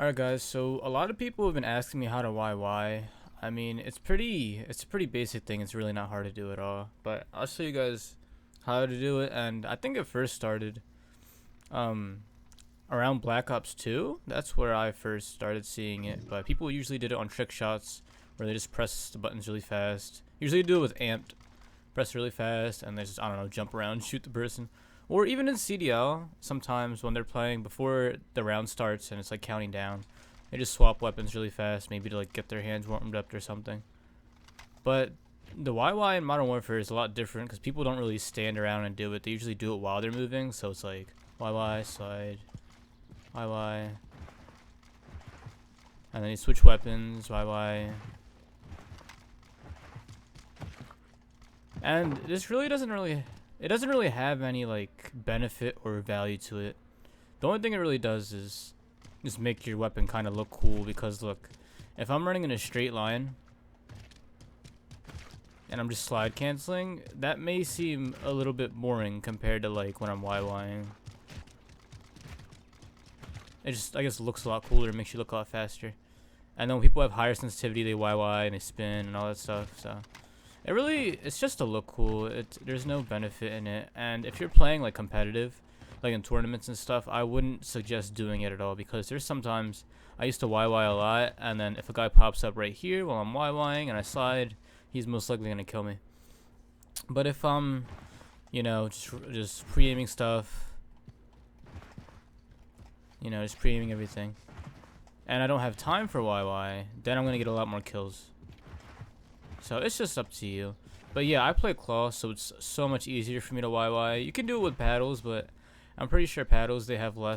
Alright guys, so a lot of people have been asking me how to YY. I mean, it's a pretty basic thing. It's really not hard to do at all. But I'll show you guys how to do it. And I think it first started um around Black Ops 2. That's where I first started seeing it. But people usually did it on trick shots where they just press the buttons really fast. Usually do it with amped. Press really fast and they just, I don't know, jump around, shoot the person. Or even in CDL, sometimes when they're playing before the round starts and it's like counting down, they just swap weapons really fast, maybe to like get their hands warmed up or something. But the YY in Modern Warfare is a lot different because people don't really stand around and do it. They usually do it while they're moving, so it's like YY, slide, YY, and then you switch weapons, YY. And this really doesn't really have any like benefit or value to it. The only thing it really does is just make your weapon kind of look cool, because look, if I'm running in a straight line and I'm just slide canceling, that may seem a little bit boring compared to like when I'm YYing. It just, I guess, looks a lot cooler, makes you look a lot faster. And then when people have higher sensitivity, they YY and they spin and all that stuff, so it's just to look cool. There's no benefit in it. And if you're playing like competitive, like in tournaments and stuff, I wouldn't suggest doing it at all, because there's sometimes I used to YY a lot, and then if a guy pops up right here while I'm YYing and I slide, he's most likely gonna kill me. But if I'm, you know, just pre-aiming stuff, you know, just pre-aiming everything, and I don't have time for YY, then I'm gonna get a lot more kills. So it's just up to you. But yeah, I play claw, so it's so much easier for me to YY. You can do it with paddles, but I'm pretty sure paddles, they have a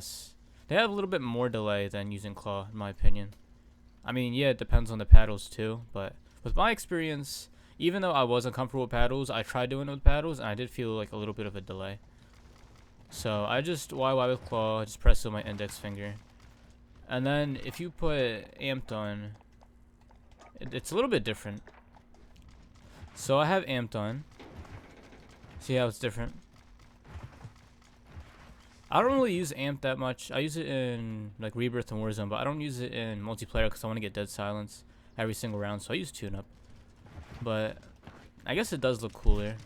little bit more delay than using claw, in my opinion. I mean, yeah, it depends on the paddles too, but with my experience, even though I wasn't comfortable with paddles, I tried doing it with paddles and I did feel like a little bit of a delay. So I just YY with claw, I just press it with my index finger. And then if you put amped on, it's a little bit different. So I have amped on. See how it's different? I don't really use amp that much. I use it in like Rebirth and Warzone, but I don't use it in multiplayer because I want to get dead silence every single round. So I use tune up. But I guess it does look cooler.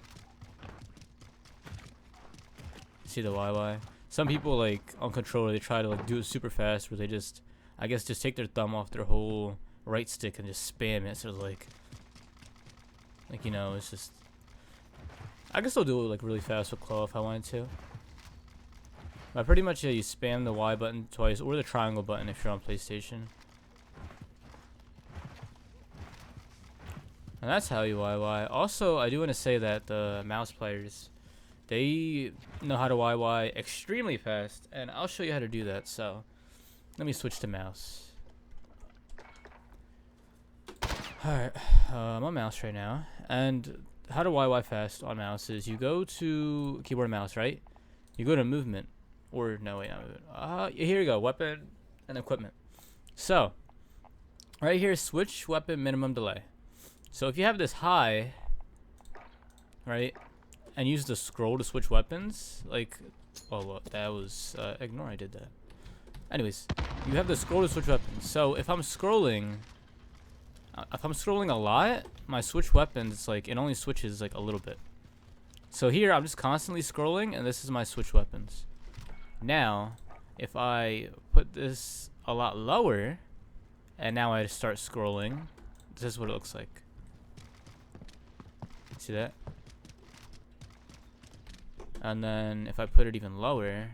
See the YY? Some people like on controller, they try to like do it super fast, where they just, I guess, just take their thumb off their whole right stick and just spam it. So like, you know, it's just, I guess I'll do it like really fast with claw if I wanted to. But pretty much, yeah, you spam the Y button twice, or the triangle button if you're on PlayStation. And that's how you YY. Also, I do want to say that the mouse players, they know how to YY extremely fast, and I'll show you how to do that. So let me switch to mouse. Alright, I'm on mouse right now, and how to YY fast on mouse is you go to keyboard and mouse, right? You go to movement, or no, wait, here you go, weapon and equipment. So, right here, switch weapon minimum delay. So if you have this high, right, and use the scroll to switch weapons, like, oh, well, that was, ignore I did that. Anyways, you have the scroll to switch weapons. So if I'm scrolling a lot, my switch weapons, it's like, it only switches like a little bit. So here, I'm just constantly scrolling, and this is my switch weapons. Now, if I put this a lot lower, and now I start scrolling, this is what it looks like. See that? And then if I put it even lower,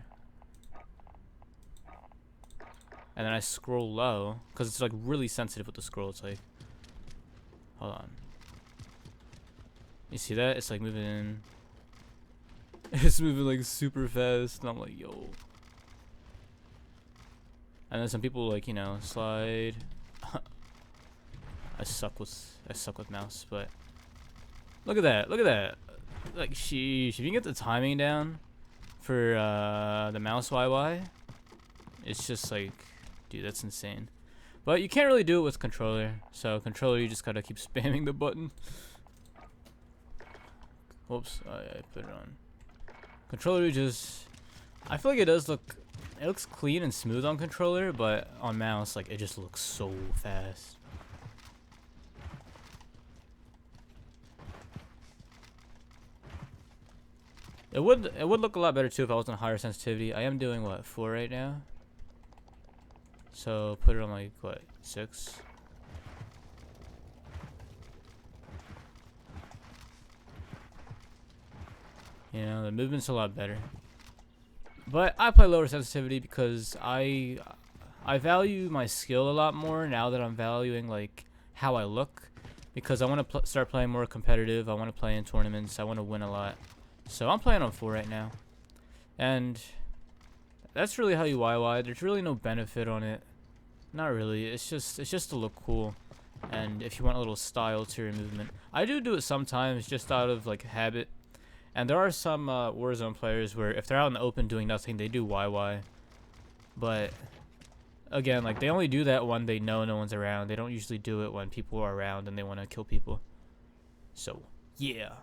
and then I scroll low, because it's like really sensitive with the scroll, it's like, hold on. You see that? It's like moving. It's moving like super fast, and I'm like, yo. And then some people like, you know, slide. I suck with mouse, but look at that. Look at that. Like, sheesh. If you can get the timing down for the mouse YY, it's just like, dude, that's insane. But you can't really do it with controller. So controller, you just gotta keep spamming the button. Whoops, I put it on. Controller, you just, I feel like it does look it looks clean and smooth on controller, but on mouse, like, it just looks so fast. It would look a lot better too if I was on higher sensitivity. I am doing what, 4 right now? So put it on like what, 6? You know, the movement's a lot better. But I play lower sensitivity because I value my skill a lot more now that I'm valuing like how I look, because I want to start playing more competitive. I want to play in tournaments. I want to win a lot. So I'm playing on 4 right now, and that's really how you YY. There's really no benefit on it. Not really. It's just to look cool, and if you want a little style to your movement. I do it sometimes just out of like habit. And there are some Warzone players where if they're out in the open doing nothing, they do YY. But again, like, they only do that when they know no one's around. They don't usually do it when people are around and they want to kill people. So, yeah.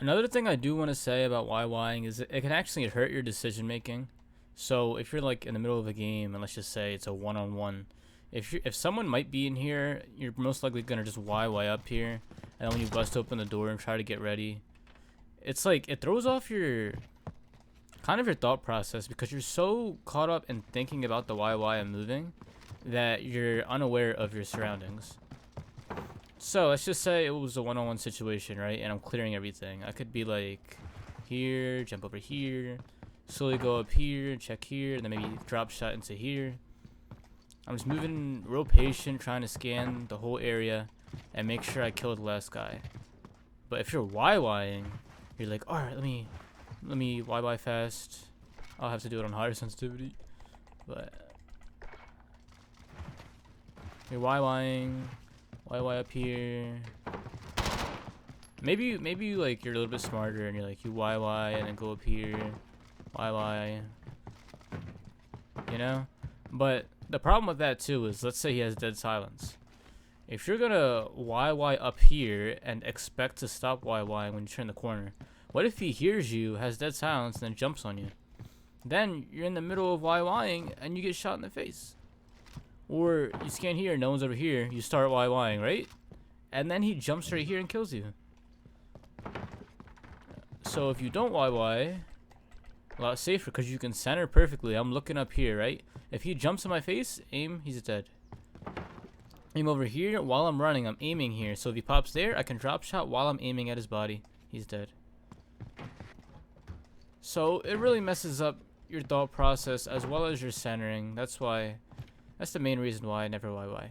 Another thing I do want to say about YYing is it can actually hurt your decision making. So if you're like in the middle of a game and let's just say it's a one-on-one, if someone might be in here, you're most likely gonna just YY up here, and then when you bust open the door and try to get ready, it's like it throws off your your thought process because you're so caught up in thinking about the YY and moving that you're unaware of your surroundings. So let's just say it was a one-on-one situation, right? And I'm clearing everything. I could be like here, jump over here, slowly go up here, check here, and then maybe drop shot into here. I'm just moving real patient, trying to scan the whole area and make sure I kill the last guy. But if you're YYing, you're like, all right, let me YY fast. I'll have to do it on higher sensitivity, but you're YYing. YY up here. Maybe you like you're a little bit smarter and you're like you YY and then go up here, YY. You know? But the problem with that too is, let's say he has dead silence. If you're gonna YY up here and expect to stop YYing when you turn the corner, what if he hears you, has dead silence, and then jumps on you? Then you're in the middle of YYing and you get shot in the face. Or you scan here, no one's over here, you start YYing, right? And then he jumps right here and kills you. So if you don't YY, a lot safer because you can center perfectly. I'm looking up here, right? If he jumps in my face, aim, he's dead. Aim over here, while I'm running, I'm aiming here. So if he pops there, I can drop shot while I'm aiming at his body. He's dead. So it really messes up your thought process as well as your centering. That's the main reason why I never YY.